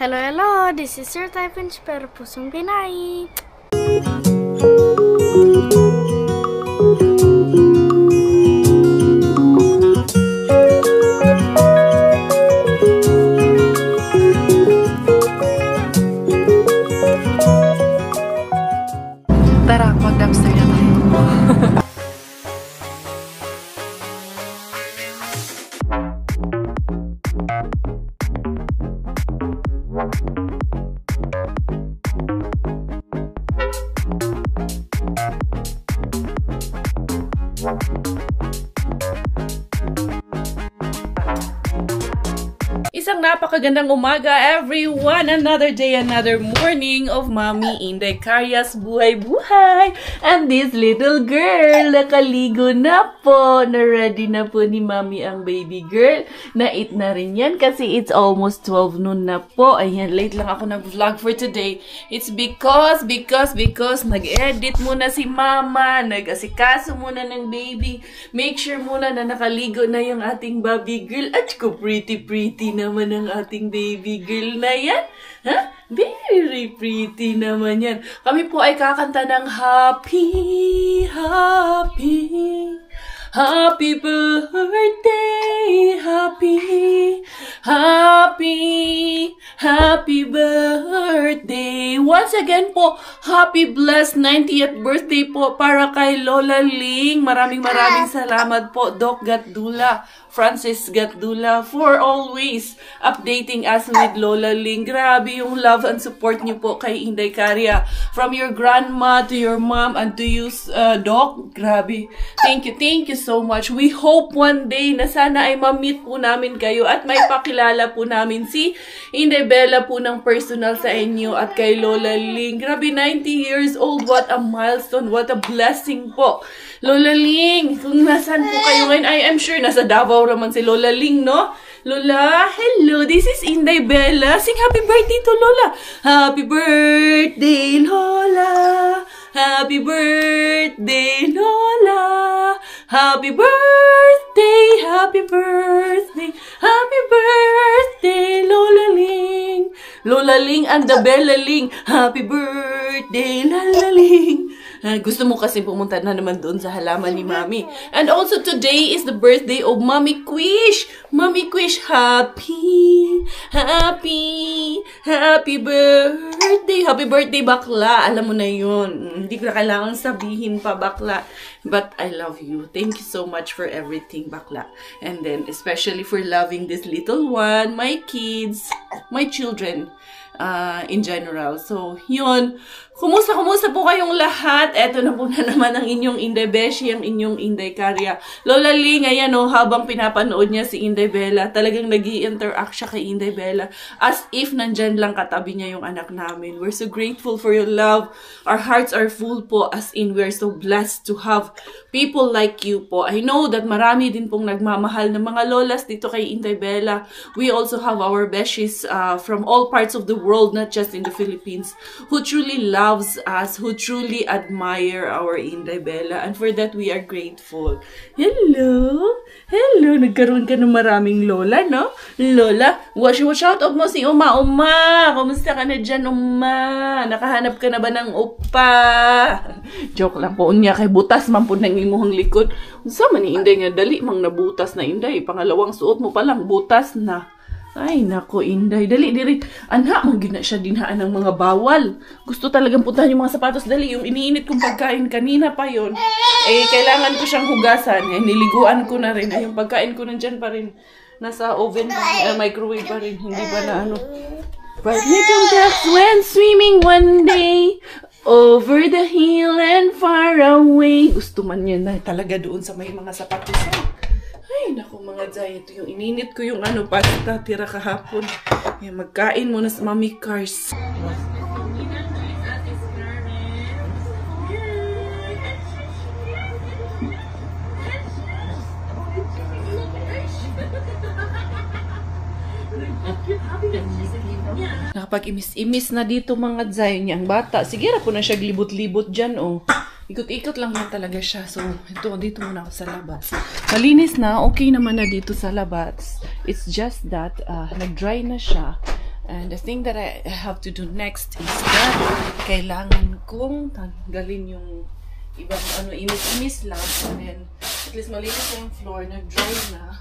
Hello, hello! This is your Typhoon Pero Pusong Pinay! Tara, mag-dumpster na tayo. Isang napakagandang umaga, everyone! Another day, another morning of Mommy Inday Caria's Buhay Buhay! And this little girl, nakaligo na po! Na-ready na po ni Mommy ang baby girl. Na-eat na rin yan kasi it's almost 12 noon na po. Ayan, late lang ako nag-vlog for today. It's because nag-edit muna si Mama, nag-asikaso muna ng baby. Make sure muna na nakaligo na yung ating baby girl. At ko pretty naman ang ating baby girl na yan. Ha? Very pretty naman yan. Kami po ay kakanta ng happy birthday, happy birthday. Once again po, happy blessed 90th birthday po para kay Lola Ling. Maraming salamat po, Doc Gatdula, Francis Gatdula, for always updating us with Lola Ling. Grabe yung love and support niyo po kay Inday Caria. From your grandma to your mom and to you, Doc. Grabe. Thank you so much. We hope one day na sana ay ma-meet po namin kayo at may pakilala po namin si Inday Bella po ng personal sa inyo at kay Lola Ling. Grabe, 90 years old. What a milestone. What a blessing po. Lola Ling, kung nasan po kayo ngayon, I'm sure nasa Davao naman si Lola Ling, no? Lola, hello, this is Inday Bella. Sing happy birthday to Lola. Happy birthday, Lola. Happy birthday, Lola. Happy birthday, happy birthday, happy birthday, Lola Ling. Lola Ling and the Bella Ling. Happy birthday, Lola Ling. Gusto mo kasi pumunta na naman doon sa halaman ni Mami. And also today is the birthday of Mami Quish. Mami Quish, happy birthday. Happy birthday, bakla. Alam mo na yun. Hindi ko na kailangan sabihin pa, bakla. But I love you. Thank you so much for everything, bakla. And then especially for loving this little one, my kids, my children. In general. So, yun. Kumusta po kayong lahat? Eto na po na naman ang inyong Inday Beshi, ang inyong Inday Caria. Lola Ling, ayan o, habang pinapanood niya si Inday Bella, talagang nag-i-interact siya kay Inday Bella as if nandyan lang katabi niya yung anak namin. We're so grateful for your love. Our hearts are full po, as in we're so blessed to have people like you po. I know that marami din pong nagmamahal ng mga lolas dito kay Inday Bella. We also have our Beshies from all parts of the world, not just in the Philippines, who truly loves us, who truly admire our Inday Bella, and for that we are grateful. Hello, nagkaroon ka ng maraming lola, no? Lola, watch out mo si Uma. Kumusta ka na dyan, Uma? Nakahanap ka na ba ng upa? Joke lang po niya, kay butas man po ng imuhang likod. Sama ni Inday nga, dali mang nabutas na Inday, pangalawang suot mo pa lang butas na. Ay, nako, Inday. Dali, diri. Anak, magina siya dinhaan ng mga bawal. Gusto talagang puntahan yung mga sapatos. Dali, yung iniinit kong pagkain kanina pa yon. Eh, kailangan ko siyang hugasan. Eh, niliguan ko na rin. Ay, yung pagkain ko nandyan pa rin. Nasa oven pa, microwave pa rin. Hindi pa na ano. But little ducks went swimming one day over the hill and far away. Gusto man yan na talaga doon sa may mga sapatos. Ay, naku mga Zay, ito yung ininit ko yung ano, pasta, tira kahapon. Ayan, magkain muna sa Mami Cars. Nakapag-imis-imis na dito mga Zay niyang bata. Sige ra po na siya glibot-libot dyan, oh. Ikot-ikot lang na talaga siya. So, dito muna ako sa labas. Malinis na. Okay naman na dito sa labas. It's just that, nag-dry na siya. And the thing that I have to do next is that kailangan kong tanggalin yung ibang inis-inis lang. And then, at least malinis na yung floor, nag-dry na.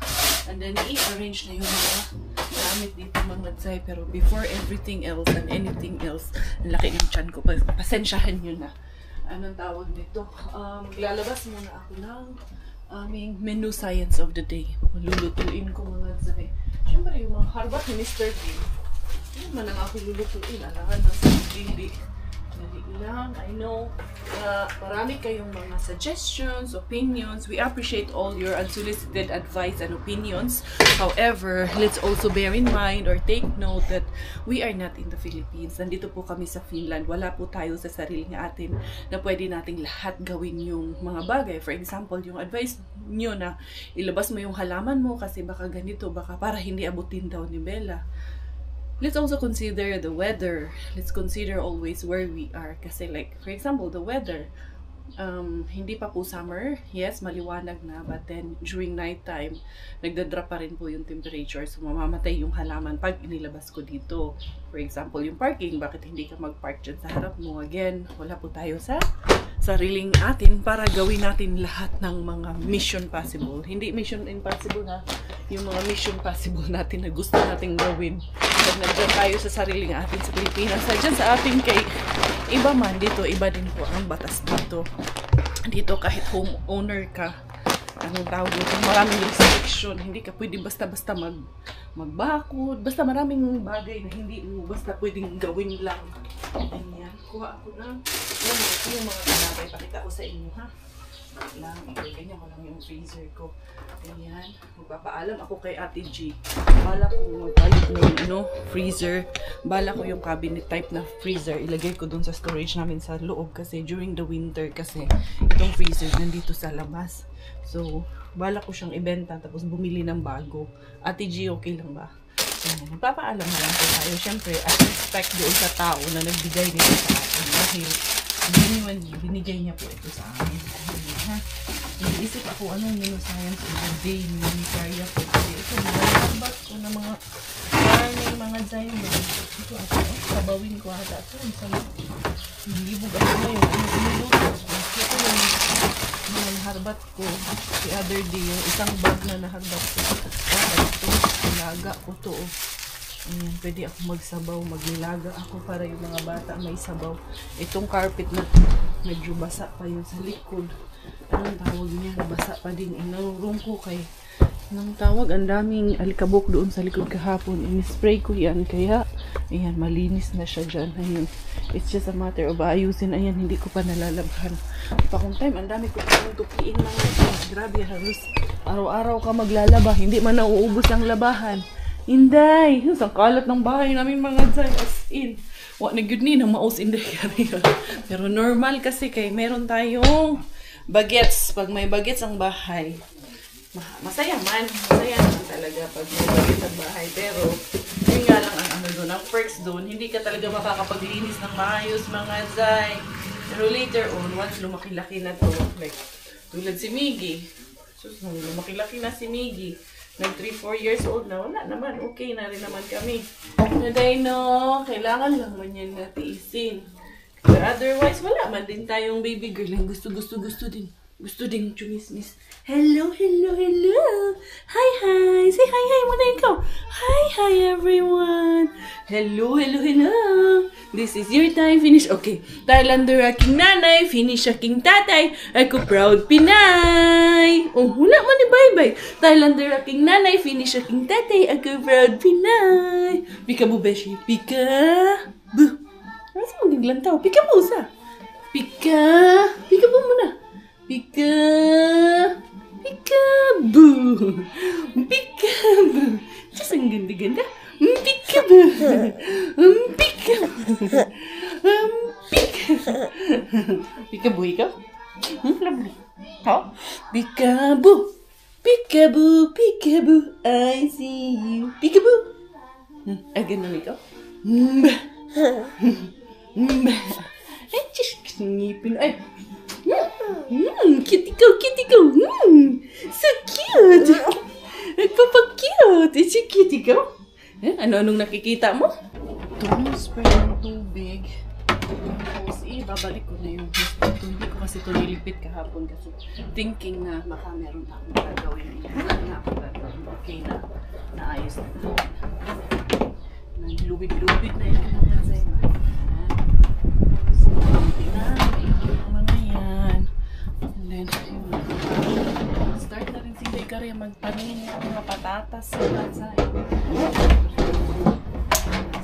And then, i-arrange na yung mga gamit dito mga Zay. Pero before everything else and anything else, ang laki ng tiyan ko. Pasensyahan nyo na. Anong tawag dito? Lalabas muna ako ng aming menu science of the day. Malulutuin ko mga Zay. Siyempre, yung mga harbat ni Mr. Bean. Hindi man ang ako lulutuin. Alangan ng sarili. Dali lang. I know marami kayong mga suggestions, opinions. We appreciate all your unsolicited advice and opinions. However, let's also bear in mind or take note that we are not in the Philippines. Nandito po kami sa Finland. Wala po tayo sa sariling atin na pwede nating lahat gawin yung mga bagay. For example, yung advice nyo na ilabas mo yung halaman mo kasi baka ganito, baka para hindi abutin daw ni Bella. Let's also consider the weather. Let's consider always where we are. Kasi like, for example, the weather. Hindi pa po summer. Yes, maliwanag na. But then, during night time, nagdadrop pa rin po yung temperature. So, mamamatay yung halaman pag inilabas ko dito. For example, yung parking. Bakit hindi ka mag-park dyan sa harap mo? Again, wala po tayo sa sariling atin para gawin natin lahat ng mga mission possible. Hindi mission impossible na yung mga mission possible natin na gusto nating gawin. Pag nandyan tayo sa sariling atin sa Pilipinas, dyan sa ating kay iba man dito, iba din po ang batas dito. Dito kahit homeowner ka, anong tawag dito, maraming restriction. Hindi ka pwede basta-basta magbakod. Basta maraming bagay na hindi mo basta pwedeng gawin lang. Ganyan. Kuha ako na. Yung mga kanabay. Pakita ko sa inyo, ha? Lang. Ganyan ko lang yung freezer ko. Ganyan. Magpapaalam ako kay Ate G. Bala ko magpalit ng freezer. Bala ko yung cabinet type na freezer. Ilagay ko dun sa storage namin sa loob kasi during the winter kasi itong freezer nandito sa labas. So, bala ko siyang ibenta tapos bumili ng bago. Ate G, okay lang ba? So, magpapaalam na lang po tayo. Siyempre, at respect doon sa tao na nagbigay nito sa atin. Dahil, genuinely, binigay niya po ito sa amin. Ha? Nag-iisip ako anong menu science of the day ni Kaya po. Kasi ito, nagalabat ko ng mga farming, mga zayon. Ito ako, sabawin ko ata. Ito, nilibog ako ngayon. Inuluto. Ito yung naharbat ko. The other day, yung isang bag na naharbat ko. Ito, nilaga ko to. Ayan, pwede ako magsabaw, magnilaga ako para yung mga bata may sabaw. Itong carpet na medyo basa pa yun sa likod. Anong tawag niya? Basa pa din. Inarurong ko kay anong tawag? Ang daming alikabok doon sa likod kahapon. In-spray ko yan. Kaya, ayan, malinis na siya dyan. Ayun. It's just a matter of ayusin. Ayan, hindi ko pa nalalabhan. Pa kung time, ang dami ko pa tukiin lang. Grabe, halos araw-araw ka maglalaba. Hindi man nauubos ang labahan. Inday! Yung kalat ng bahay namin mga Zay. As in. Wag na good ni na maus Inday. Pero normal kasi kay meron tayong bagets. Pag may bagets ang bahay. Masaya man. Masaya naman talaga pag may bagets ang bahay. Pero yun nga lang ang ano doon. Ang perks doon. Hindi ka talaga makakapaglinis ng maayos mga Zay. Pero later on, once lumaki-laki na to, like tulad si Miggy. So, lumaki-laki na si Miggy. Nag 3-4 years old na, wala naman. Okay na rin naman kami. Naday no, kailangan lang man yan natiisin. But otherwise, wala man din tayong baby girl. Gusto din. Gusto din chumismis. Hello, hello, hello. Hi, hi. Say hi, hi muna ikaw. Hi, hi everyone. Hello, hello, hello. This is your time. Finish. Okay. Thailander aking nanay. Finish aking tatay. Ako proud Pinay. Oh, wala man ni bye-bye. Thailander aking nanay. Finish aking tatay. Ako proud Pinay. Pika-bu, beshi. Pika-bu. Ano sa magiglantaw? Pika-bu sa. Pika-bu muna. Peekaboo! Peekaboo! Diyos, ang ganda-ganda. Peekaboo! Peekaboo! Peekaboo, ikaw? Lovely. Ikaw? Peekaboo! Peekaboo! Peekaboo! I see you. Peekaboo! Ay, ganun ikaw? Ay, Diyos, ngipin. Ay, kitty go. So cute. Nagpapag-cute. Is she kitty go? Anong nakikita mo? ito, spray ng tubig. Tapos, babalik ko na yung hose dito. Hindi ko kasi ito nilipit kahapon kasi thinking na baka meron akong gagawin. Wala na ako gagawin. Okay na. Naayos na natin. Lubid-lubid na yun mga Zay. Yung mga yan. And then, start na rin si Dekari magpanin ng mga patatas sa Zay.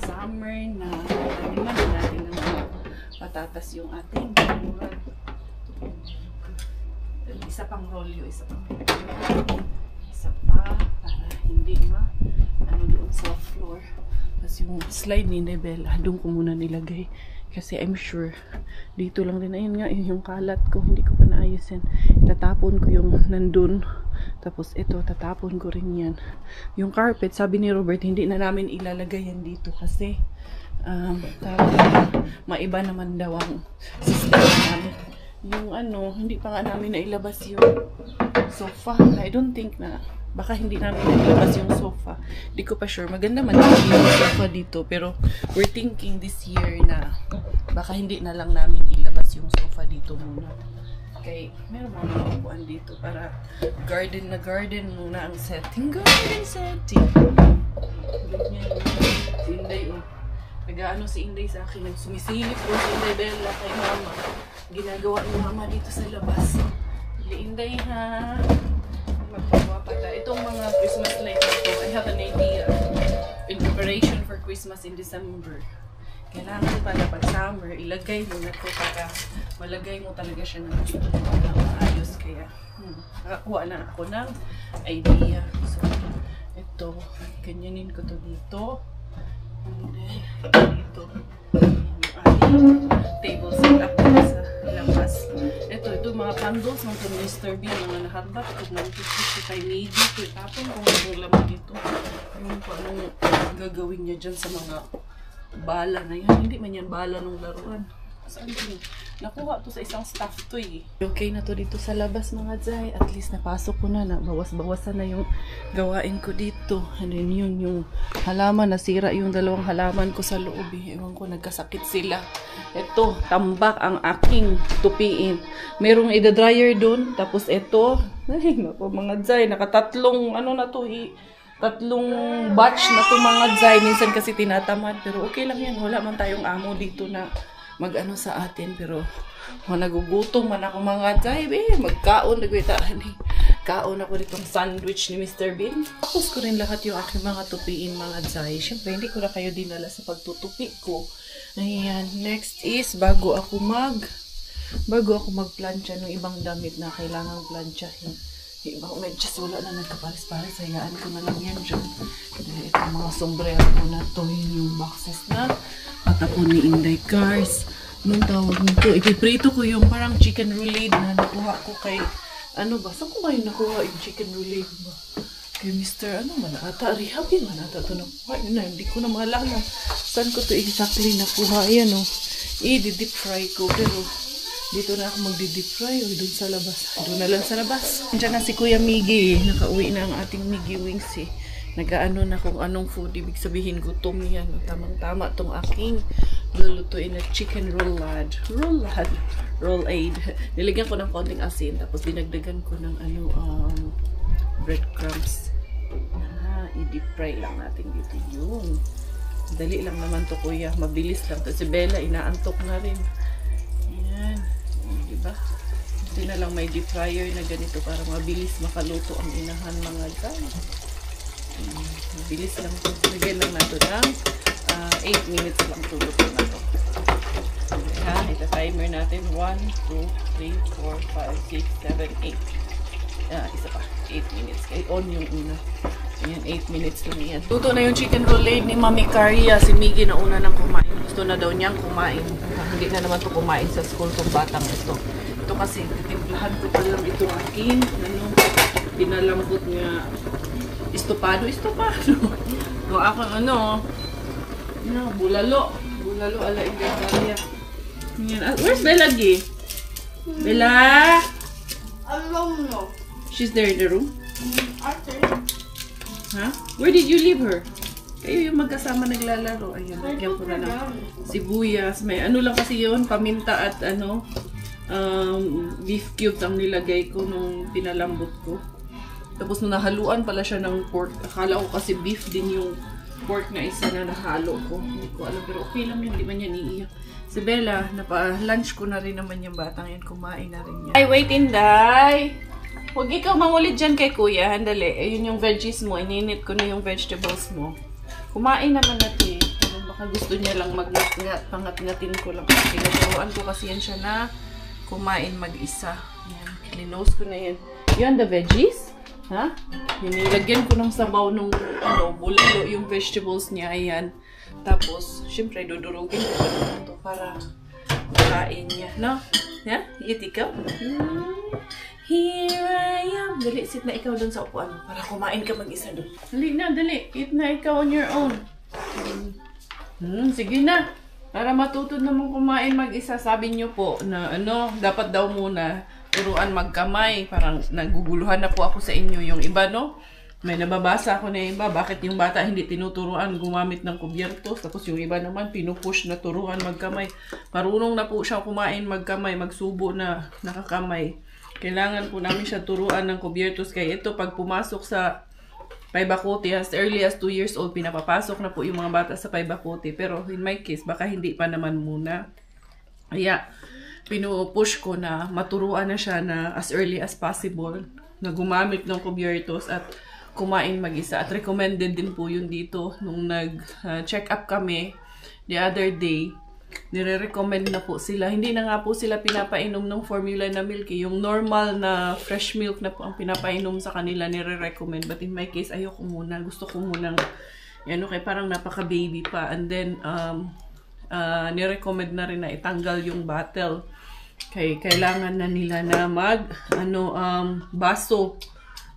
Summer na. Taniman na natin ng mga patatas yung ating isa pang rolyo, isa pa para hindi ano doon sa floor. Tapos yung slide ni Nebela doon ko muna nilagay kasi I'm sure dito lang din, ayun nga yung kalat ko, hindi ko pa naayos yan. Tatapon ko yung nandun, tapos ito tatapon ko rin yan. Yung carpet, sabi ni Robert hindi na namin ilalagay yan dito kasi maiba naman daw ang system namin. Yung hindi pa nga namin nailabas yung sofa. I don't think na, baka hindi namin nailabas yung sofa. Hindi ko pa sure. Maganda man yung sofa dito, pero we're thinking this year na baka hindi na lang namin ilabas yung sofa dito muna. Okay, meron mga upuan dito para garden na garden muna ang setting. Garden setting. Ganyan. Inday, nag-ano si Inday sa akin, nagsumisilip po si Inday Bella kay Mama. Ginagawa ni Mama dito sa labas. Inday ha, magpagawa pa tayo. Itong mga Christmas light na ito, I have an idea. In preparation for Christmas in December. Kailangan pala pag summer, ilagay mo na ito para malagay mo talaga siya ng gusto mo na maayos. Kaya, nakakuha na ako ng idea. So, ito, ganyanin ko to dito. And then, dito, yung table setup sa labas. Ito mga candles ng Mr. Bean, mga nahabat ko ng 55 maybe. Tapon kung anong laman dito. Yung anong gagawin niya dyan sa mga bala na yan. Hindi man yan bala ng laruan. Saan ko? Nakuha to sa isang staff to eh. Okay na to dito sa labas mga Zay. At least napasok ko na. Bawas-bawasan na yung gawain ko dito. And then yun yung halaman. Nasira yung dalawang halaman ko sa loob eh. Ewan ko, nagkasakit sila. Ito, tambak ang aking tupiin. Merong ida-dryer dun. Tapos ito, ay naku mga Zay. Nakatatlong na to eh. Tatlong batch na to mga Zay. Minsan kasi tinatamad. Pero okay lang yan. Wala man tayong amo dito na mag-ano sa atin, pero nagugutom man ako mga Zay, magkaon, kaon ako ditong sandwich ni Mr. Bean. Tapos ko rin lahat yung aking mga tupiin mga Zay. Siyempre, hindi ko na kayo dinala sa pagtutupi ko. Ayan, next is, bago ako magplansya ng ibang damit na kailangang plansyahin. Ibang medyas, wala na nagkaparis-paris, hayaan ko na lang yan dyan. Itong mga sombrero ko na to, yung boxes na patapon ni Inday Cars. Anong tawag nito? Ipiprito ko yung parang chicken roulade na nakuha ko kay, saan ko ba yung nakuha yung chicken roulade ba? Kay Mr. Manata, Rihabin Manata ito nakuha. Yun na, hindi ko na maalala. Saan ko ito exactly nakuha? Ayan i-deep fry ko. Pero dito na ako magdi-deep fry o doon sa labas. Doon na lang sa labas. Diyan na si Kuya Miggy. Nakauwi na ang ating Miggy Wings eh. Nag-ano na kung anong food. Ibig sabihin gutom yan. Tamang-tama itong aking lulutuin na chicken roulade. Roulade. Nilagyan ko ng konting asin. Tapos dinagdagan ko ng breadcrumbs. I-deep fry lang natin dito yun. Dali lang naman to kuya. Mabilis lang to. Si Bella inaantok na rin. Ayan. Diba? Hindi na lang may deep fryer na ganito para mabilis makaluto ang inahan mga guys. Mabilis lang ito. Lagyan lang natin ng 8 minutes lang tuluto na ito. Ito timer natin. 1, 2, 3, 4, 5, 6, 7, 8. Isa pa. 8 minutes. Kaya on yung una. Ayan, 8 minutes lang yan. Luto na yung chicken roulade ni Mami Caria. Si Miggy na una nang kumain. Gusto na daw niyang kumain. Hindi na naman ito kumain sa school itong batang ito. Ito kasi, timplahan ko pa lang ito akin. Pinalambot niya. Estopado. No, ako bulalo ala Inday Caria. Where's Bella G? Bella? I don't know. She's there in the room? I think. Huh? Where did you leave her? Kayo yung magkasama naglalaro. Ayan, lagyan ko na lang sibuyas. May ano lang kasi yun, paminta at ano, beef cubes ang nilagay ko nung pinalambot ko. Tapos nahaluan pala siya ng pork. Akala ko kasi beef din yung pork na isa na nahalo ko. Hindi ko alam, pero okay lang yun, di man yan iiyak. Si Bella, napa-lunch ko na rin naman yung batang yan. Kumain na rin yan. Ay, wait, Inday! Huwag ikaw mangulit dyan kay Kuya. Handali. Ayun yung veggies mo. Ininit ko na yung vegetables mo. Kumain naman natin. Baka gusto niya lang mag-ngat-ngat. Pangat-ngatin ko lang. Pinaturuan ko kasi yan siya na kumain mag-isa. Yan. Clinose ko na yan. Yan, the veggies. Ha? Nilagyan ko ng sabaw nung bulalo yung vegetables niya. Ayan. Tapos, syempre, dudurugin ko naman ito para makain niya. No? Yeah? Eat ikaw? Here I am. Dali, sit na ikaw dun sa upuan mo para kumain ka mag-isa dun. Dali na, dali. Eat na ikaw on your own. Sige na. Para matuto naman kumain mag-isa. Sabi niyo po na dapat daw muna turuan magkamay. Parang naguguluhan na po ako sa inyo. Yung iba, no? May nababasa ako na iba. Bakit yung bata hindi tinuturuan gumamit ng kubyertos? Tapos yung iba naman pinupush na turuan magkamay. Marunong na po siya kumain magkamay. Magsubo na nakakamay. Kailangan po namin siya turuan ng kubyertos. Kaya ito, pag pumasok sa Paibacote, as early as 2 years old, pinapapasok na po yung mga bata sa Paibacote. Pero in my case, baka hindi pa naman muna. Kaya, pinupush ko na maturuan na siya na as early as possible na gumamit ng kubyertos at kumain mag-isa. At recommended din po yun dito nung nag-check up kami the other day. Nire-recommend na po sila. Hindi na nga po sila pinapainom ng formula na milk. Yung normal na fresh milk na po ang pinapainom sa kanila, nire-recommend. But in my case, ayoko muna. Gusto ko munang, kay parang napaka-baby pa. And then, nire-recommend na rin na itanggal yung bottle. Kailangan na nila na baso.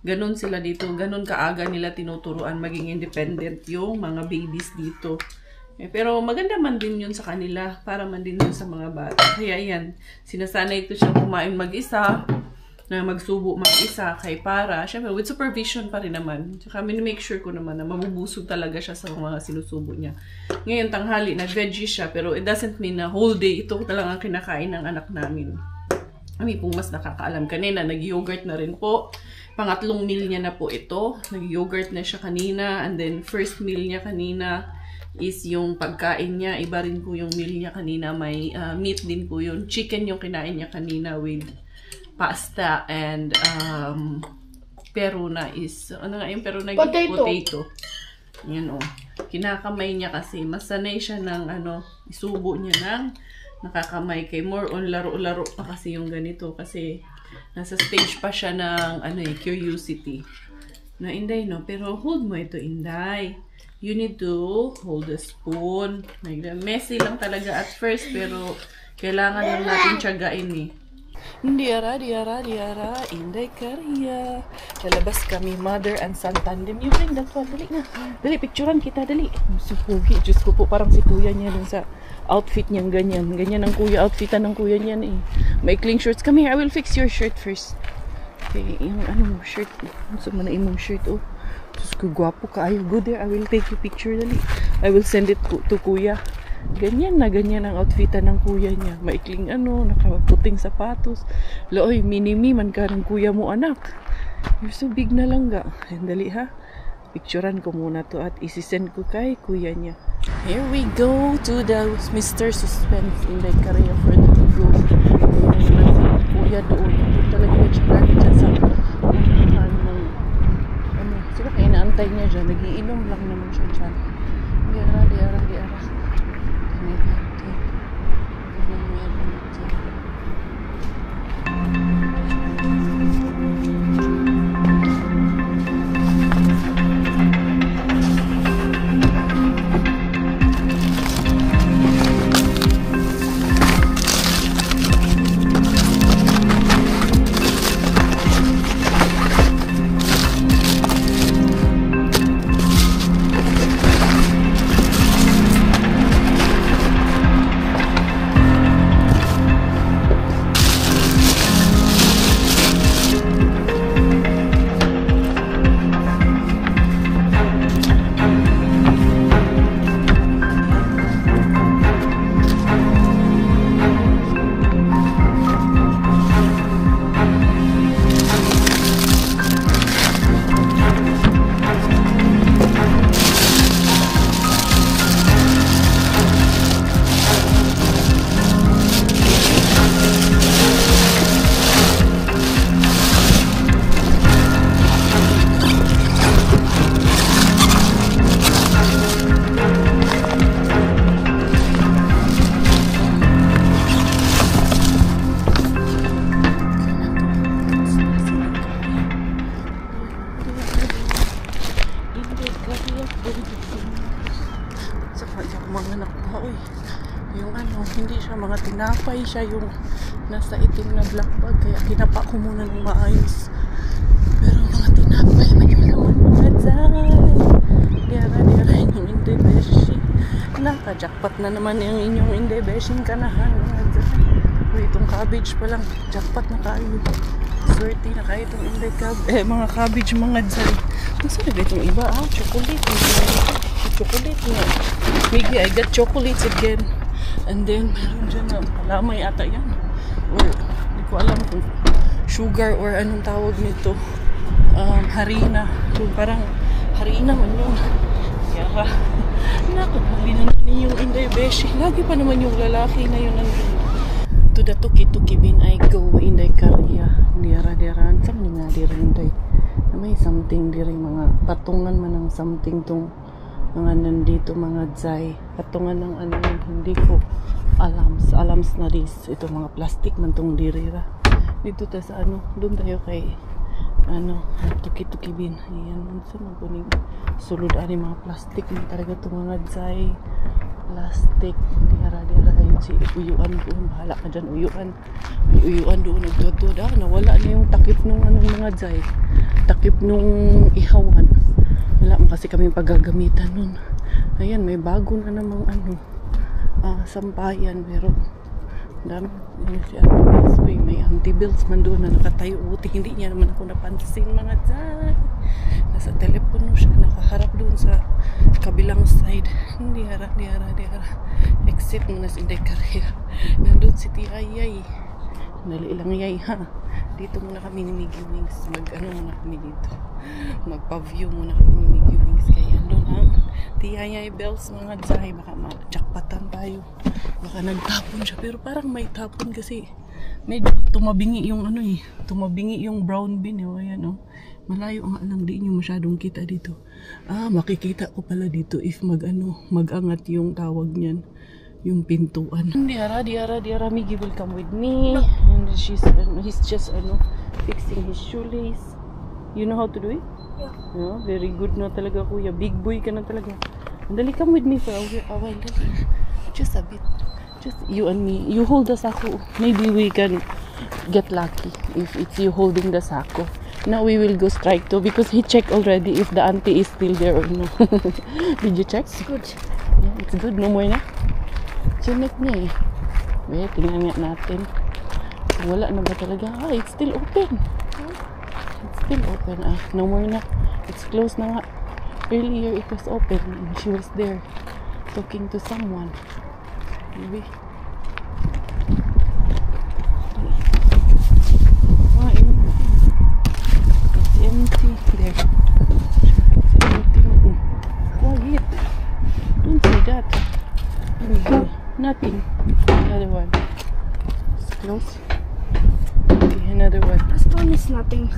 Ganon sila dito. Ganon kaaga nila tinuturuan maging independent yung mga babies dito. Pero maganda man din yun sa kanila, para man din yun sa mga bata. Kaya yan, sinasanay ko siyang kumain mag-isa, na magsubo mag-isa, syempre with supervision pa rin naman. Tsaka make sure ko naman na mabubusog talaga siya sa mga sinusubo niya. Ngayon tanghali, nag-veggie siya, pero it doesn't mean na whole day ito talaga ang kinakain ng anak namin. Kami pong mas nakakaalam. Kanina, nag-yogurt na rin po. Pangatlong meal niya na po ito. Nag-yogurt na siya kanina, and then first meal niya kanina is yung pagkain niya. Iba rin po yung meal niya kanina. May meat din po yun. Chicken yung kinain niya kanina with pasta and peruna is, yung peruna? Potato. Yan kinakamay niya kasi. Masanay siya ng isubo niya ng nakakamay. Kay more on laro-laro pa kasi yung ganito. Kasi nasa stage pa siya ng curiosity. Na Inday, no? Pero hold mo ito, Inday. You need to hold the spoon. Messy lang talaga at first, pero kailangan lang natin tiyagain Diara, Inday Karya. Lalabas kami, mother and son tandem. You bring that one, dali na. Dali, picturean kita, dali. Supugi, Diyos ko po, parang si kuya niya dun sa outfit niyang ganyan. Ganyan ang kuya, outfitan ng kuya niyan Maikling shorts. Come here, I will fix your shirt first. Okay, yung shirt. Gusto mo na imong shirt, Diyos ko, gwapo ka. Go there. I will take you picture, dali. I will send it to kuya. Ganyan ang outfitan ng kuya niya. Maikling nakaputing sapatos. Looy, mini-me man ka ng kuya mo, anak. You're so big na lang ga. Dali ha. Picturean ko muna to at isi-send ko kay kuya niya. Here we go to the Mr. Suspense Inday Karya for the go. Kuya doon. Doon talaga yung lagi dyan sa sila kaya naantay niya dyan. Nagiinom lang naman siya dyan. Diara. Yung ano, hindi siya mga tinapay, siya yung nasa itim na black bag, kaya kinapa ko muna ng maayos. Pero mga tinapay, may laman mga Zay. Diara yung Inday Beshi. Naka-jackpot na naman yung inyong Inday Beshing kanahan mga Zay. Itong cabbage pa lang, jackpot na kayo. Swerte na kayo itong Inday mga cabbage mga Zay. Gusto na ba itong iba? Chocolate. Chocolate nga. Miggy, I got chocolates again. And then, meron dyan na kalamay ata yan. Or, hindi ko alam kung sugar or anong tawag nito. Harina. Yung parang harina man yun. Kaya, nakakali na naman yung Inday Beshi. Lagi pa naman yung lalaki na yun nandun. To the tuki-tuki bin I go Inday Karya. Dira-diran. Saan nga dira Inday? May something diri mga patungan man ng something tong mga nandito mga Zay. Patungan ng ano hindi ko alams na dis. Ito mga plastic man tong dirira. Dito ta sa ano, doon tayo kay ano, tuki-tuki bin. Ayan, saan mo kuning sulod ani mga plastic man talaga itong mga Zay. Plastic, dira-dira yun si uyuan ko. Bahala ka dyan, uyuan. May uyuan doon, nagdodod. Nawala na yung takip nung anong mga Zay. Takip nung ihawan. Wala mo kasi kami paggagamitan nun. Ayan, may bago na namang ano, sampayan. Pero, dami, may anti-bills man doon na nakatayo. Buti, hindi niya naman ako napansin mga Zay. Nasa telepono siya, nakaharap doon sa kabilang side. Hindi hara. Exit mo na si Inday Karya. Nandun si Tiyayay. Dali lang yay ha. Dito muna kami ni Miggy Wings. Muna kami dito. Magpa-view muna kami ni Miggy Wings. Kaya doon ang Tiyayay bells mga Zay. Baka ma-jackpatan tayo. Baka nagtapon siya. Pero parang may tapon kasi medyo tumabingi yung ano eh. Tumabingi yung brown bean eh. Ayan oh. Malayo nga lang, di nyo masyadong kita dito. Makikita ko pala dito if mag-angat yung tawag niyan, yung pintuan. Diara, Miggy will come with me. And he's just fixing his shoelace. You know how to do it? Yeah. Very good na talaga kuya. Big boy ka na talaga. Dali, come with me for a while. Just a bit. Just you and me. You hold the sako. Maybe we can get lucky if it's you holding the sako. Now we will go strike too because he checked already if the auntie is still there or no. Did you check? It's good. Yeah, it's good. No more na? Chinek niya eh. Wait, tingnan nga natin. Wala na ba talaga? It's still open. It's still open. No more na. It's closed na nga. Earlier it was open and she was there talking to someone. Maybe. Empty there. It's empty. Quiet. Don't say that. Nothing. Another one. It's close. Okay, another one. This one is nothing.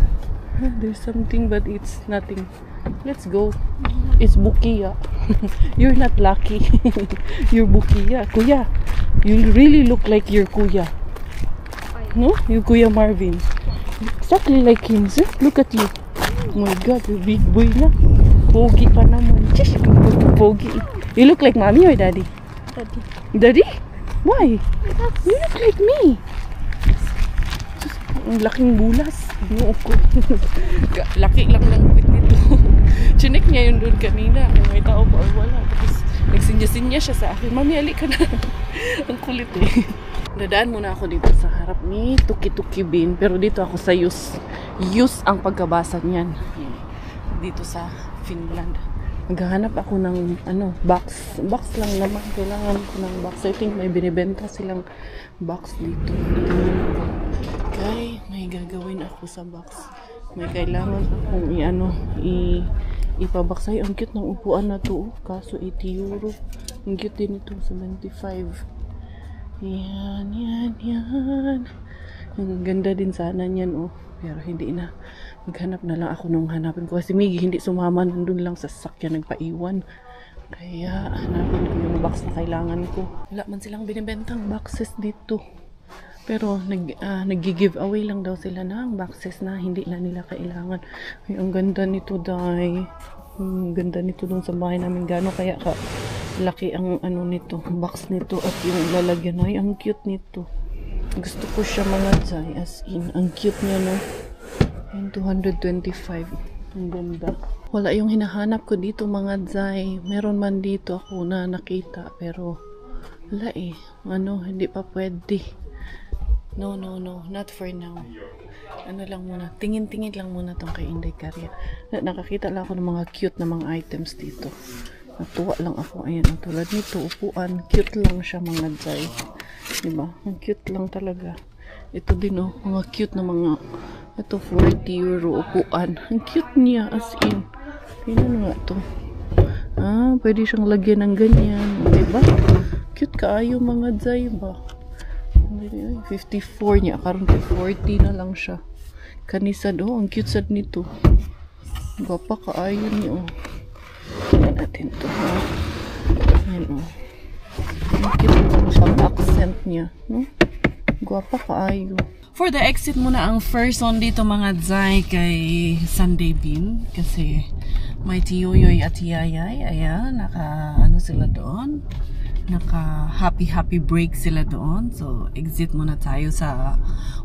There's something but it's nothing. Let's go. It's Bukia. You're not lucky. You're Bukia. Kuya. You really look like your Kuya. No? Your Kuya Marvin. Exactly like him, sir. Look at you. Oh my God, you're big boy na. Pogi pa naman. Just pogi. You look like mommy or daddy? Daddy? Why? You look like me. Ang laking bulas. No, ko. Laki lang ng kwit nito. Chinek niya yun doon kanina. Kung may tao pa or wala. Tapos nagsinya-sinya siya sa akin. Mami, alik ka na. Ang kulit eh. Dadaan muna ako dito sa harap ni Tuki-Tuki Bin. Pero dito ako sa Yus. Yus ang pagkabasa niyan. Dito sa Finland. Maghahanap ako ng box. Box lang naman. Kailangan ko ng box. I think may binibenta silang box dito. Okay, may gagawin ako sa box. May kailangan akong ipabox. Ay, ang cute ng upuan na to. Kaso 80 euro. Ang cute din ito. 75. Yan. Ang ganda din sana niyan, oh. Pero hindi na. Maghanap na lang ako nung hanapin ko. Kasi Miggy hindi sumama. Nandun lang sa sakyan nagpaiwan. Kaya hanapin ko yung box na kailangan ko. Wala man silang binibentang boxes dito. Pero nag-give-away lang daw sila ng boxes na hindi na nila kailangan. Ay, ang ganda nito, Day. Ang ganda nito dun sa bahay namin. Gano'n kaya Laki ang ano nito, box nito at yung lalagyan. Ay, ang cute nito. Gusto ko siya mga Zay, as in. Ang cute niya, no? Yung 225. Ang ganda. Wala yung hinahanap ko dito mga Zay. Meron man dito ako na nakita, pero wala eh. Ano, hindi pa pwede. No, not for now. Ano lang muna, tingin-tingin lang muna tong kay Inday Caria. Nakakita lang ako ng mga cute na mga items dito. Natuwa lang ako. Ayan, tulad nito, upuan. Cute lang siya mga Zay. Diba? Ang cute lang talaga. Ito din oh, mga cute na mga, ito 40 euro upuan. Ang cute niya, as in. Tingnan nga to. Ah, pwede siyang lagyan ng ganyan. Diba? Cute kaayo mga Zay ba? 54 niya. Karon kay 40 na lang siya. Kanisad oh, ang cute sad nito. Gapa kaayo niya oh. Tingnan natin to ha. Ayan oh. Ang cute lang siyang accent niya. No? Guwapa kaayo. For the exit muna ang first one dito mga Zay kay Sunday Bean. Kasi may Tiyoyoy at Yayay. Ayan, naka ano sila doon. Naka happy break sila doon. So exit muna tayo sa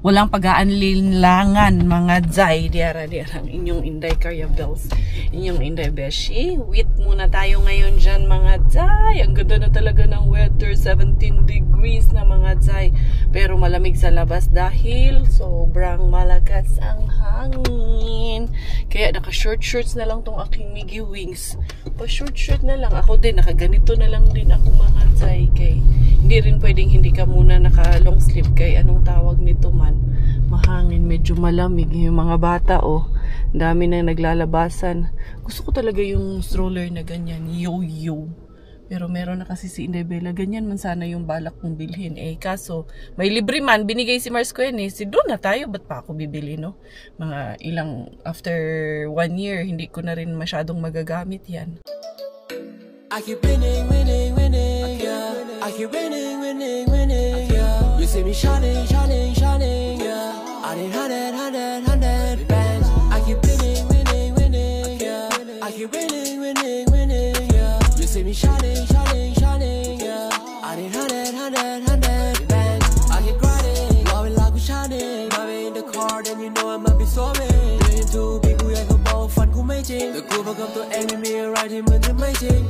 walang pag-aanlinlangan mga Zay. Diara ang inyong Inday Caria Bells, inyong Inday Beshi. Wait muna tayo ngayon dyan mga Zay. Ang ganda na talaga ng weather, 17 degrees na mga Zay, pero malamig sa labas dahil sobrang malakas ang hangin. Kaya naka short shorts na lang tong aking Miggy Wings. Pa short short na lang ako din, nakaganito na lang din ako mga Zay. Kay hindi rin pwedeng hindi ka muna naka long sleeve kay anong tawag nito man, mahangin, medyo malamig. Yung mga bata oh, dami na naglalabasan. Gusto ko talaga yung stroller na ganyan, yo-yo. Pero meron na kasi si Inday Bella, ganyan man sana yung balak kong bilhin. Eh kaso may libre man, binigay si Mars Quen eh. Si doon na tayo, ba't pa ako bibili no? Mga ilang, after 1 year, hindi ko na rin masyadong magagamit yan. I keep winning, yeah. I keep winning, yeah. You see me shining, yeah. I need 100 bands. I keep winning, yeah. I keep winning, yeah. You see me shining, yeah. I need 100 bands. I keep grinding, loving like we shining. I'm in the car, then you know I might be soaring. Doing too big, we ain't about fun, cool making. The group of come to aim me, right in the making.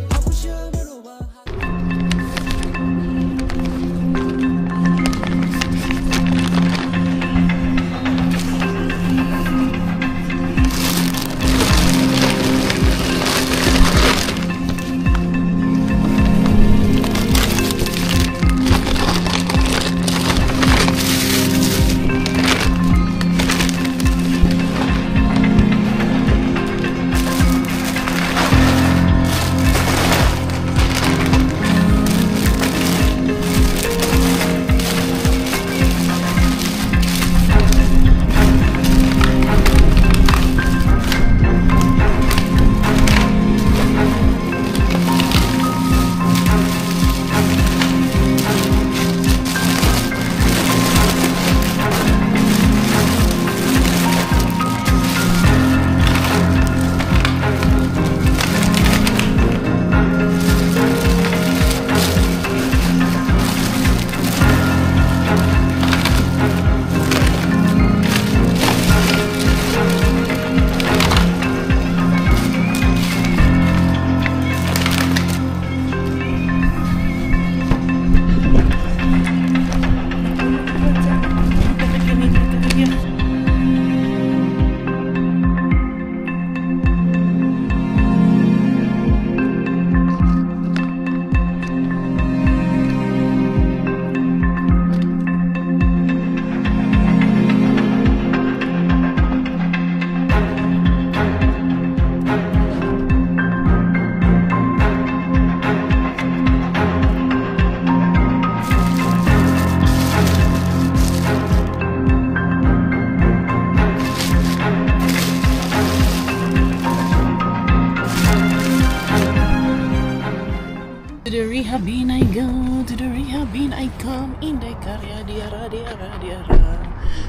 rehabin I go, to the rehabin I come, Inday Caria, diara.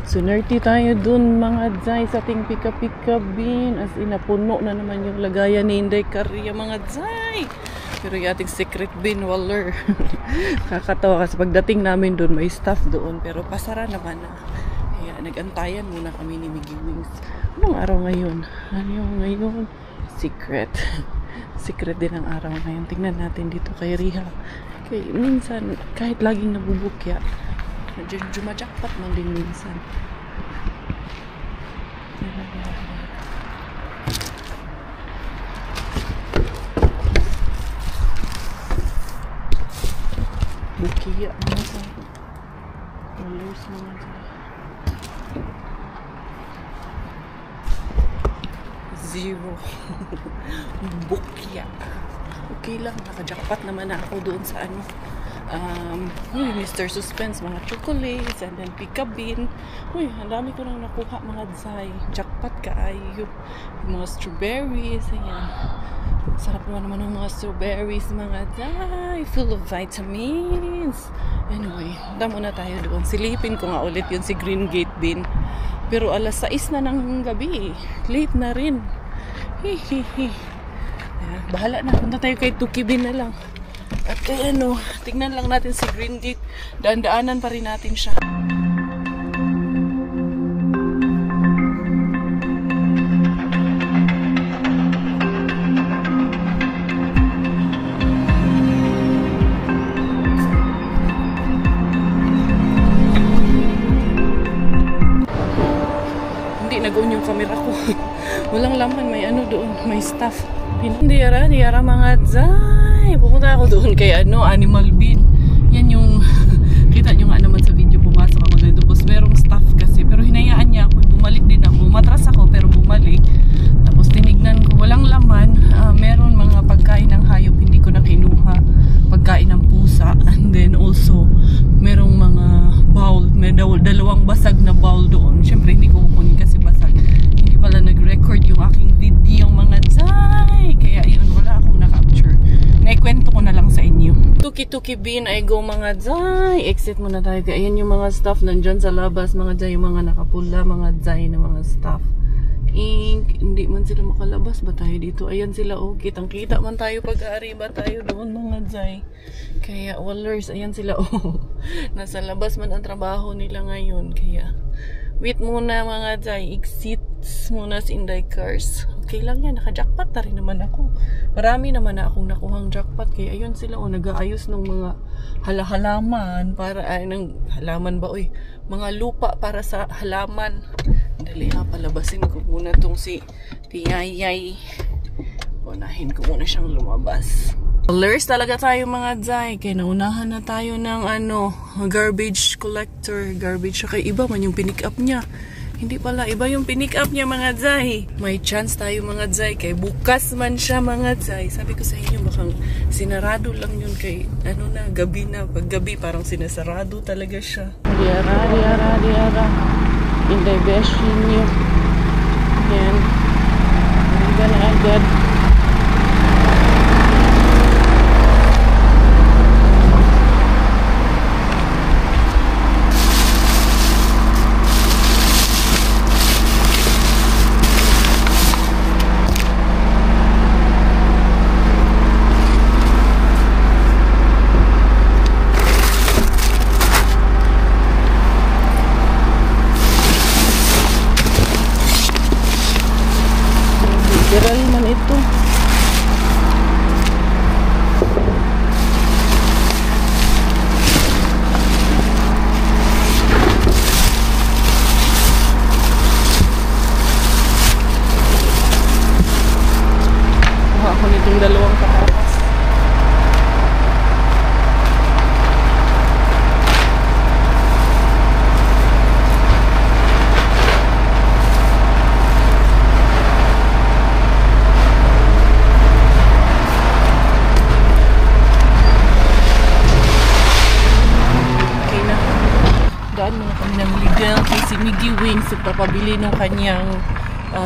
So, nerty tayo dun mga Zay sa ating pika-pika bin. As in, napuno na naman yung lagayan ni Inday Caria mga Zay. Pero yung ating secret bin, waller. Kakatawa kasi pagdating namin doon, may staff doon. Pero pasara naman na. Kaya nag-antayan muna kami ni Miggy Wings. Anong araw ngayon? Ano yung ngayon? Secret. Secret din ang araw ngayon. Tingnan natin dito kay Riha. Kaya minsan, kahit laging nabubukya, jumajakpat man din minsan. Bukiya mga sa rollers mga sa zero. Bukiya. Okay lang, nakajakpat naman ako doon sa ano Mr. Suspense, mga chocolates, and then Picabin. Uy, ang dami ko nang nakuha mga Zay. Jackpot kaayo. Mga strawberries, ayan. Sarap naman ng mga strawberries, mga Zay. Full of vitamins. Anyway, damo na tayo doon. Silipin ko nga ulit yun si Green Gate Bin. Pero alas 6 na ng gabi. Late na rin. Hihihi. Bahala na. Punta tayo kay Tukibin na lang. At kaya tignan lang natin si Green Gate. Daan-daanan pa rin natin siya. Hindi nag-on yung camera ko. Walang laman, may ano doon, may staff. Hindi yara mga Zay. Pumunta ako doon kay Animal Bin. Yan yung kita nyo nga naman sa video, pumasok ako doon. Tapos merong staff kasi, pero hinayaan niya ako, bumalik din ako. Matras ako pero bumalik. Tapos tinignan ko, walang laman. Meron mga pagkain ng hayop, hindi ko na kinuha. Pagkain ng pusa. And then also merong mga bowl, may dalawang basag na bowl doon. Syempre hindi ko kukunin kasi basag. Hindi pala nag-record yung aking video mga Zay. Kaya yun, wala akong na-capture. Naikwento ko na lang sa inyo. Tuki-tuki bin ay go mga Zay. Exit muna tayo. Ayan yung mga staff nandyan sa labas mga Zay. Yung mga nakapula mga Zay na mga staff. Hindi man sila makalabas ba tayo dito? Ayan sila, kitang-kita man tayo pag-aari ba tayo doon mga Zay. Kaya wallers, ayan sila, nasa labas man ang trabaho nila ngayon. Kaya wait muna mga Zay, exit muna sa Inday Cars. Okay lang yan, naka-jackpot na rin naman ako. Marami naman na akong nakuhang jackpot. Kaya ayun sila, nag-aayos ng mga halaman para, ng halaman ba, mga lupa para sa halaman. Dali ha, palabasin ko muna tong si Tiyayay. Unahin ko muna siyang lumabas. Alert talaga tayo mga Zay. Kaya naunahan na tayo ng garbage collector. Garbage, kaya iba man yung pinick up niya. Hindi pala, iba yung pinick up niya mga Zay. May chance tayo mga Zay. Kaya bukas man siya mga Zay. Sabi ko sa inyo, bakang sinarado lang yun kay gabi na. Pag gabi parang sinasarado talaga siya. Diara. Inday beshi niyo. Yan. Hindi na agad. Literal man ito. Kuha ako nitong dalawang patatas. Si Miggy Wings papabili ng kanyang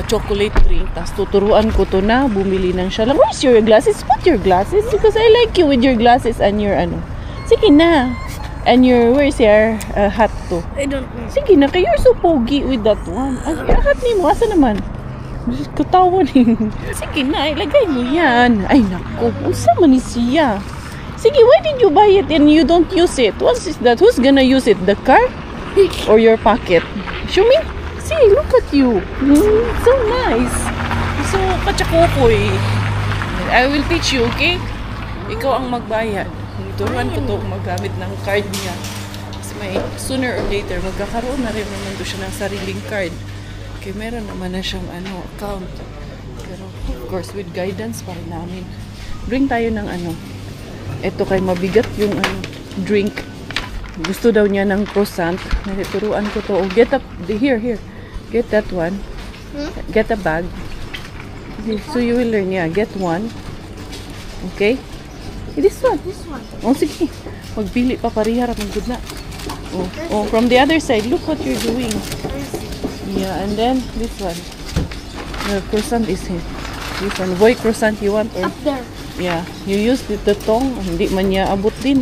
chocolate drink. Tapos tuturuan ko to na bumili ng siya lang. Where's your glasses? Put your glasses because I like you with your glasses and your Sige na. And where's your hat to? I don't know. Sige na, kayo you're so pogi with that one. Ang hat ni mo, asa naman? Katawan eh. Sige na, ilagay mo yan. Ay, naku. Unsa man ni siya? Sige, why did you buy it and you don't use it? What is that? Who's gonna use it? The car? Or your pocket? Show me. See, look at you. So nice. So, katsakokoy. I will teach you, okay? Ikaw ang magbayad. Turuan ko to magamit ng card niya. Kasi may sooner or later, magkakaroon na rin naman doon siya ng sariling card. Okay, meron naman na siyang account. Pero, of course, with guidance pa rin namin. Bring tayo ng Ito kay mabigat yung drink. Gusto daw niya ng croissant. Turuan ko to. Oh, get up. Here. Get that one. Get a bag. So you will learn. Yeah, get one. Okay? This one. Oh, sige. Magpili pa parihara. Good na. Oh, from the other side. Look what you're doing. Yeah, and then this one. The croissant is here. This one. Boy croissant you want? Or? Up there. Yeah. You use the tong. Hindi man niya abot din.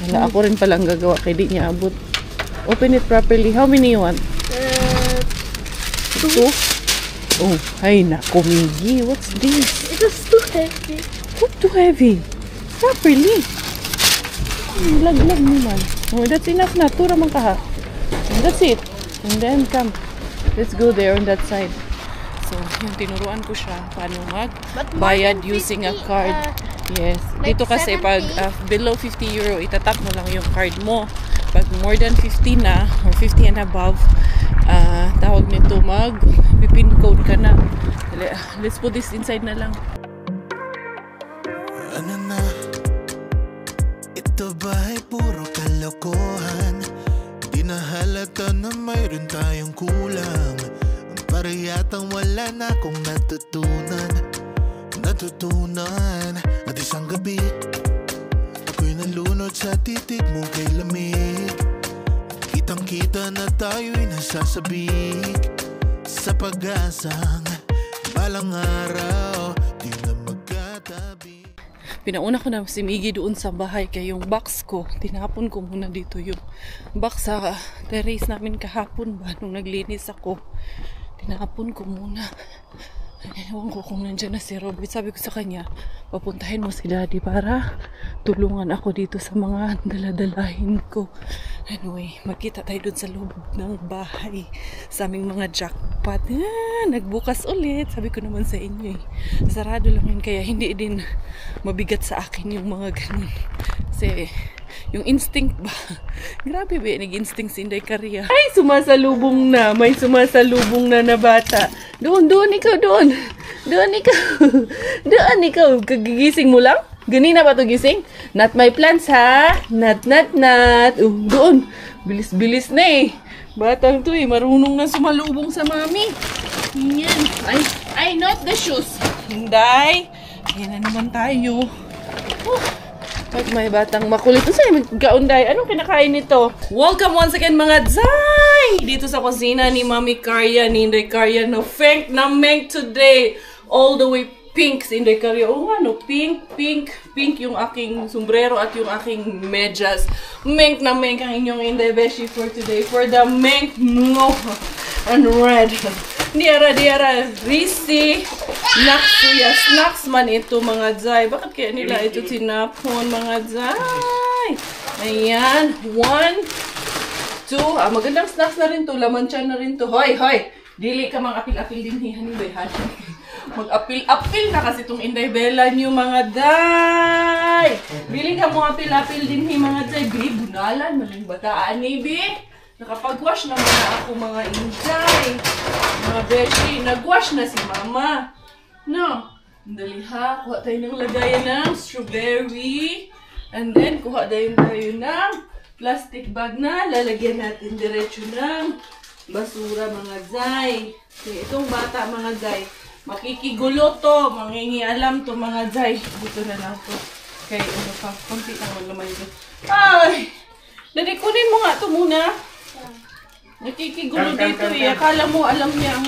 Wala ako rin palang gagawa kaya di niya abot. Open it properly. How many you want? Two? Oh, ay nako, Miggy. What's this? It is too heavy. What too heavy? Properly. Laglag naman. Oh, that's enough na. Tura man ka ha. And that's it. And then come. Let's go there on that side. So, yung tinuruan ko siya paano magbayad using a card. Yes. Like Dito kasi 70? pag below 50 euro, itatap mo lang yung card mo. Pag more than 50 na, or 50 and above, tawag nito pin code ka na. Let's put this inside na lang. Ano na? Ito ba'y puro kalokohan? Di na halata na mayroon tayong kulang. Para yatang wala na akong natutunan at isang gabi ako'y nalunod sa titig mo kay lamig. Kitang kita na tayo'y nasasabik sa pag-asang balang araw di na magkatabi. Pinauna ko na si Miggy doon sa bahay kaya yung box ko, tinapon ko muna dito yung box sa terrace namin kahapon ba nung naglinis ako. Tinapon ko muna. Ewan ko kung nandiyan na si Robert. Sabi ko sa kanya, papuntahin mo si Daddy para tulungan ako dito sa mga daladalahin ko. Anyway, magkita tayo doon sa loob ng bahay sa aming mga jackpot. Nagbukas ulit. Sabi ko naman sa inyo sarado lang yun. Kaya hindi din mabigat sa akin yung mga ganun. Kasi yung instinct ba? Grabe ba nag-instinct si Inday Caria? Ay, sumasalubong na. May sumasalubong na na bata. Doon ikaw, doon. Doon ikaw. Kagigising mo lang? Ganina ba ito gising? Not my plans, ha? Not. Doon. Bilis na eh. Batang to eh. Marunong na sumalubong sa mami. Yan. Ay, not the shoes. Hinday. Yan na naman tayo. Pag may batang makulit. Sa'yo magkaunday. Anong kinakain nito? Welcome once again mga Zay! Dito sa kusina ni Mami Caria, ni Inday Caria. No, Frank na Meng today. All the way pink si Inday Caria. Oo nga no, pink yung aking sombrero at yung aking medyas. Meng na Meng ang inyong Inday Beshi for today. For the Meng no and red. Diara, Risi, Naksuya, snacks man ito mga Zay. Bakit kaya nila ito sinapon mga Zay? Ayan, 1, 2. Magandang snacks na rin to. Laman tiyan na rin to. Hoy! Dili ka mag-apil-apil din hihan ni mag-apil-apil na kasi itong Inday Bella nyo mga Zay. Dili ka mo apil-apil din hi mga Zay. Bi, bunalan, maling bataan ni Bi. Nakapag-wash na muna ako mga Inday. Mga beshi, nag-wash na si Mama. No. Dali ha, kuha tayo ng lagayan ng strawberry. And then, kuha tayo ng plastic bag na lalagyan natin diretso ng basura mga Zay. Okay, itong bata mga Zay, makikigulo to, mangingialam to mga Zay. Dito na lang to. Okay, ano pa, konti lang naman ito. Ay! Dali, kunin mo nga to muna. Nakikigulo dito eh. Akala mo alam niya ang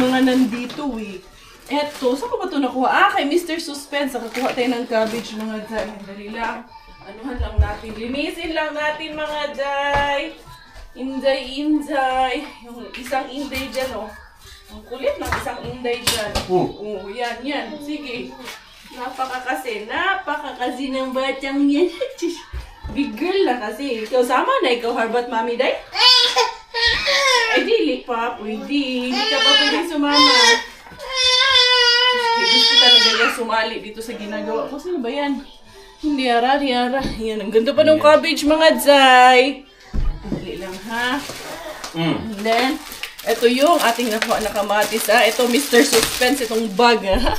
mga nandito eh. Eto, saan ko ba ito nakuha? Kay Mr. Suspense. Nakakuha tayo ng cabbage mga Zay. Dali lang. Anuhan lang natin. Linisin lang natin mga Zay. Inday. Yung isang Inday dyan oh. Ang kulit ng isang Inday dyan. Yan. Sige. Napaka kasi ng batang yan. Big girl na kasi. Ikaw sama na, ikaw harbat mami day? Ay, dili pa. Pwede. Hindi ka pa pwede sumama. Gusto talaga niya sumali dito sa ginagawa ko. Sino ba yan? Hindi ara. Yan, ang ganda pa ng cabbage mga Zay. Dali lang ha. And then, ito yung ating nakuha na kamatis ha. Ito Mr. Suspense, itong bag ha.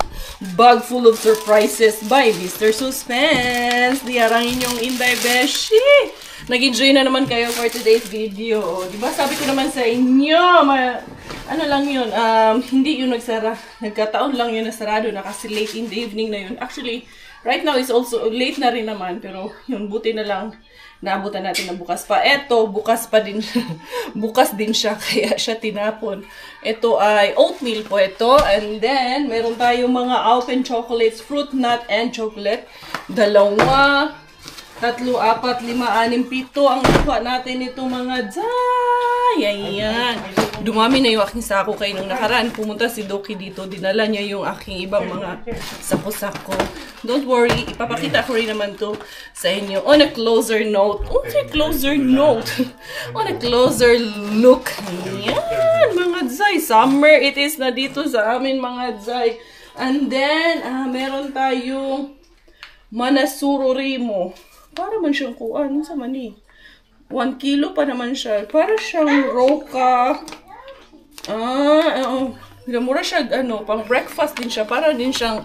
Bag full of surprises by Mr. Suspense. Diarangin yung Inday Beshi. Nag-enjoy na naman kayo for today's video. Diba sabi ko naman sa inyo, ano lang yun, hindi yun nagsara. Nagkataon lang yun na sarado na kasi late in the evening na yun. Actually, right now is also late na rin naman. Pero yun, buti na lang. Naabutan natin na bukas pa. Eto, bukas pa din. Bukas din siya, kaya siya tinapon. Ito ay oatmeal po ito. And then, meron tayong mga Alpen chocolates, fruit nut and chocolate. 2, 3, 4, 5, 6, 7 ang nakuha natin ito mga Zay. Ayan. Dumami na yung aking sako kayo nung nakaraan. Pumunta si Doki dito. Dinala niya yung aking ibang mga sako-sako. Don't worry. Ipapakita ko rin naman to sa inyo. On a closer note. On a closer note. On a closer look. Ayan mga Zay. Summer it is na dito sa amin mga Zay. And then, meron tayong Manasurorimo. Para man siyang kuan. Sa mani. 1 kilo pa naman siya. Para siyang roka. Mura siya, pang breakfast din siya. Para din siyang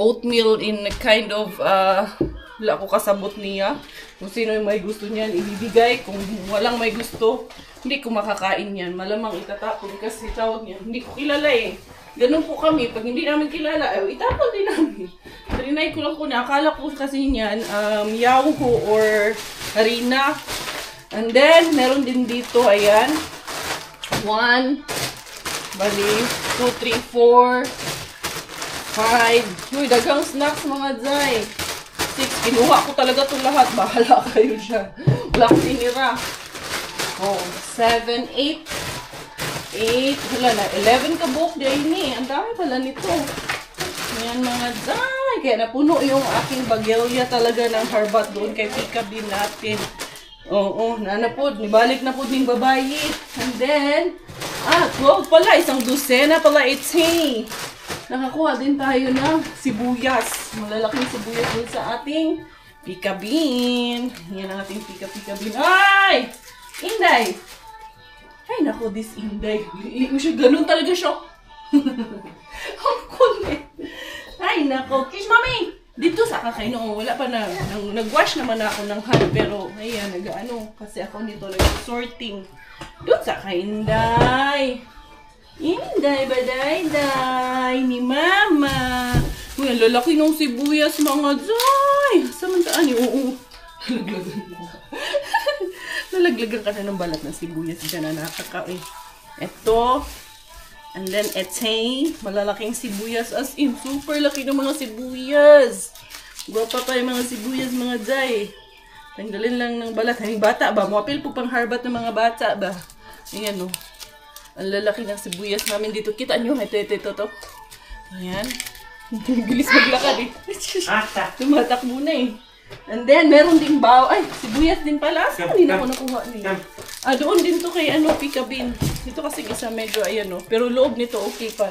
oatmeal in a kind of, wala ko kasabot niya. Kung sino yung may gusto niyan, ibibigay. Kung walang may gusto, hindi ko makakain yan. Malamang itatapon kasi tawag niya. Hindi ko kilala eh. Ganun po kami. Pag hindi namin kilala, itapon din namin. Trinay ko lang po na. Akala ko kasi niyan, Yauho or harina. And then, meron din dito, ayan. 1, 2, 3, 4, 5. Uy, dagang snacks mga Zay. 6. Kinuha ko talaga itong lahat. Bahala kayo dyan. Wala akong tinira. 7, 8. 8. Wala na. 11 ka buhok din eh. Ang dami pala nito. Ayan mga Zay. Kaya napuno yung aking bagelya talaga ng harbat doon kay Pika Bean natin. Oo, nanapod. Nibalik na po din babayi. And then, 12 pala. Isang dosena pala. Nakakuha din tayo ng sibuyas. Malalaking sibuyas dun sa ating Pika Bean. Yan ang ating Pika Bean. Ay! Inday! Ay, nako, this Inday. Ganun talaga siya. Ang kulit. Ay, nako. Kiss, mami! Dito sa kakain noon, wala pa na, nag-wash naman ako ng hand, pero ayan, kasi ako nito nag-sorting. Doon sa kainday. Inday, baday, ni mama. Uy, ang lalaki ng sibuyas mga Zay. Samantaan yun, oo. Nalaglagan ka na ng balat ng sibuyas dyan na nakakain. Ito. And then, malalaking sibuyas. As in, super laki ng mga sibuyas. Guwapa pa yung mga sibuyas, mga Zay. Tanggalin lang ng balat. Ang bata ba? Muapil po pang harbat ng mga bata ba? Ayan, o. Ang lalaki ng sibuyas namin dito. Kita nyo? Ito. Ayan. Bilis maglakad eh. Tumatakbo na eh. And then, meron ding ay, sibuyas din pala. Saan din ako nakuha niya? Doon din to kay Pika Bean. Dito kasi isa medyo, ayan o. Pero loob nito okay pa.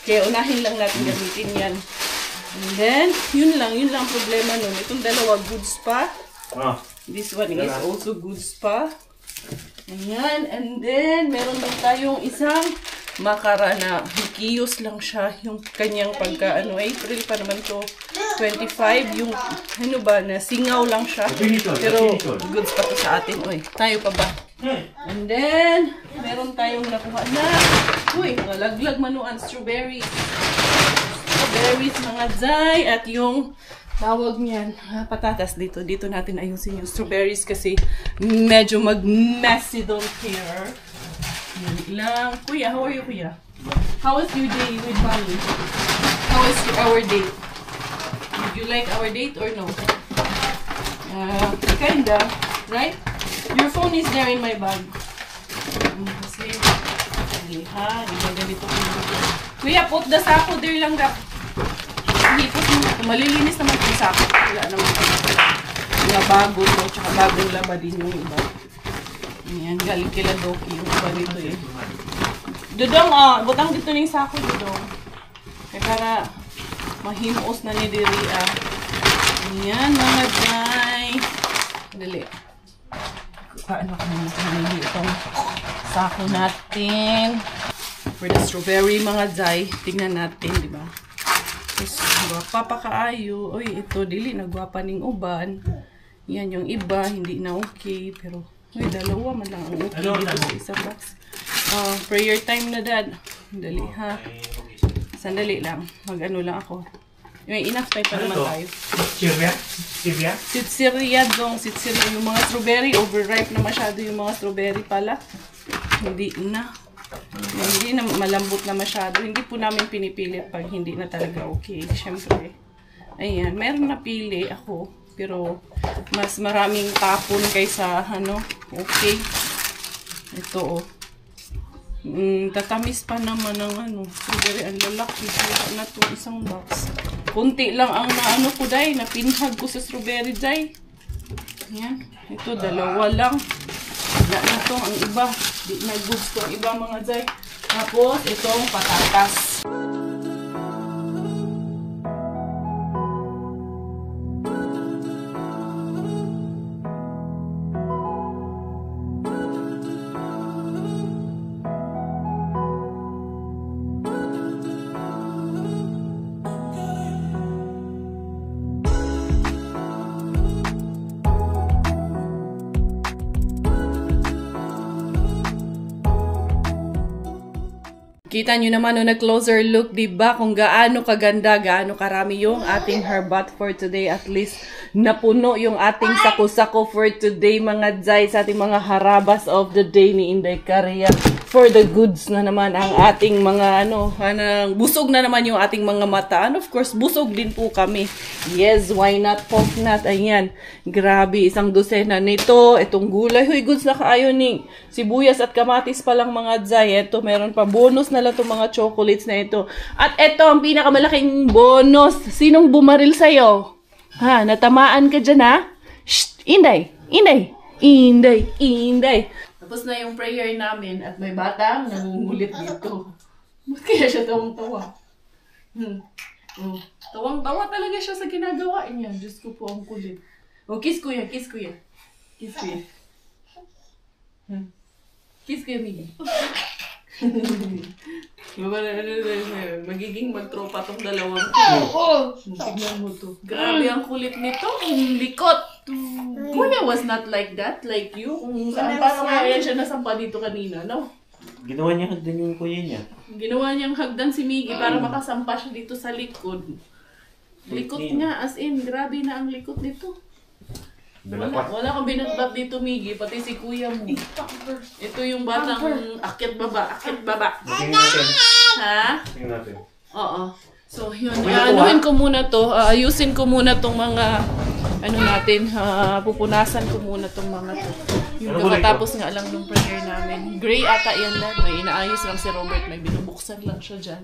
Kaya unahin lang natin gamitin yan. And then, yun lang problema nun. Itong dalawa, goods pa. This one is also goods pa. Ayan. And then, meron din tayong isang makara na kiyos lang siya. Yung kanyang pagka, April pa naman to. 25, yung, na singaw lang siya. Pero, goods pa to sa atin. Uy, tayo pa ba? And then, meron tayong nakuha na, mga laglag manuan, strawberries. Strawberries, mga Zay. At yung tawag niyan, patatas dito. Dito natin ayusin yung strawberries kasi medyo mag-messy doon here. Yan lang. Kuya, how are you, Kuya? How was your day with Mommy? How was our date? Did you like our date or no? Kinda, right? Your phone is there in my bag. Kasi Sige, ha? Ganito ko. Kuya, put the sako there lang daw. Hipot mo. Malilinis naman yung sako. Wala naman. Mga bago to. Tsaka bagong laba din yung iba. Ayan, galing kila Doki yung iba dito eh. Dudong, butang dito na yung sako, Dudong. Kaya para mahinos na ni Diri, Ayan, mga Jai. Dali. Paano ka naman kanili itong sako natin. For the strawberry, mga Jai. Tingnan natin, di ba? Tapos, gwapa pa kaayo. Uy, ito, dili, nagwapa ning uban. Yan, yung iba, hindi na okay. Pero, uy, dalawa man lang ang okay dito sa isang box. Prayer time na, Dad. Dali, ha? Sandali lang. Mag-ano lang ako. Yung enough time pa naman tayo. Sitsirya? Sitsirya, Dong. Sitsirya. Yung mga strawberry, overripe na masyado yung mga strawberry pala. Hindi na. Hindi na malambot na masyado. Hindi po namin pinipilit pag hindi na talaga okay. Siyempre. Ayan. Meron na pili ako. Pero, mas maraming tapon kaysa, okay. Ito, tatamis pa naman ng strawberry. Ang lalaki. Kaya na to isang box. Kunti lang ang ko, Day. Napinhag ko sa strawberry, Day. Ayan. Ito, dalawa lang. Wala na to. Ang iba. Di na gusto ang iba, mga Day. Tapos, itong patatas. Kita nyo naman no, nag-closer look, diba? Kung gaano kaganda, gaano karami yung ating herbat for today. At least, napuno yung ating sako-sako for today, mga Jai, sa ating mga harabas of the day ni Inday Karia. For the goods na naman ang ating mga, busog na naman yung ating mga mata. And of course, busog din po kami. Yes, why not? Pork not. Ayan. Grabe, isang dosena nito. Itong gulay. Huy, goods na kaayo ni sibuyas at kamatis pa lang, mga Jai. Ito, meron pa bonus na lang itong mga chocolates na ito. At ito, ang pinakamalaking bonus. Sinong bumaril sa'yo? Ha? Natamaan ka dyan, ha? Shh! Inday! Inday! Inday! Inday! Tapos na yung prayer namin at may batang nangungulit dito. Ba't kaya siya tawang-tawa? Tawang-tawa talaga siya sa ginagawa niya. Diyos ko po, ang kulit. O, kiss ko yan, kiss ko yan. Kiss ko yan. Kiss ko yan, Miggy. Magiging magtropa tong dalawang to. Tignan mo to. Grabe ang kulit nito. Likot. Kuya was not like that, like you. Paano nga yan siya nasampa dito kanina, no? Ginawa niya hagdan yung kuya niya. Ginawa niyang hagdan si Miggy para makasampa siya dito sa likod. Likot nga, as in, grabe na ang likot nito. Wala kang binatbat dito, Miggy, pati si kuya mo. Ito yung batang akyat baba, akyat baba. Tingnan natin. Ha? Tingnan natin. Oo. So, yun. Anuhin ko muna to. Ayusin ko muna tong mga, natin, pupunasan ko muna tong mga to. Yung kakatapos nga lang ng prayer namin. Gray ata yan lang. May inaayos lang si Robert. May binubuksan lang siya dyan.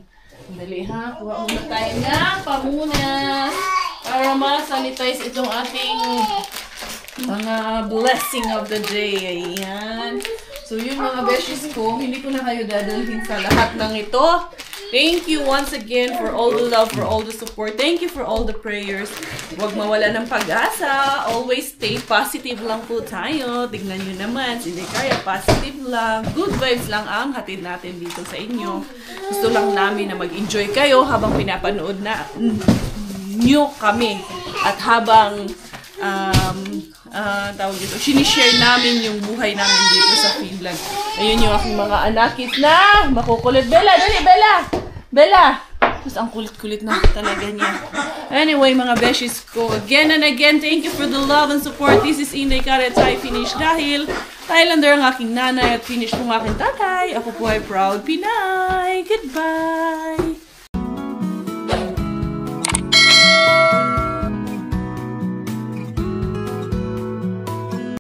Dali ha. Kuha muna tayo na pamunas. Para ma-sanitize itong ating mga blessing of the day. Ayan. So, yun mga beshies ko. Hindi ko na kayo dadalhin sa lahat ng ito. Thank you once again for all the love, for all the support. Thank you for all the prayers. Huwag mawala ng pag-asa. Always stay positive lang po tayo. Tignan nyo naman, hindi kaya positive lang. Good vibes lang ang hatid natin dito sa inyo. Gusto lang namin na mag-enjoy kayo habang pinapanood na nyo kami. At habang tawag dito, sinishare namin yung buhay namin dito sa Finland. Ayun yung aking mga anakis na makukulit. Bella, dali, Bella! Bella! Tapos ang kulit-kulit na talaga niya. Anyway, mga beshies ko, again and again, thank you for the love and support. This is Inday Karia at Finish dahil Thailander ang aking nanay at Finnish po ang aking tatay. Ako po ay proud Pinay. Goodbye!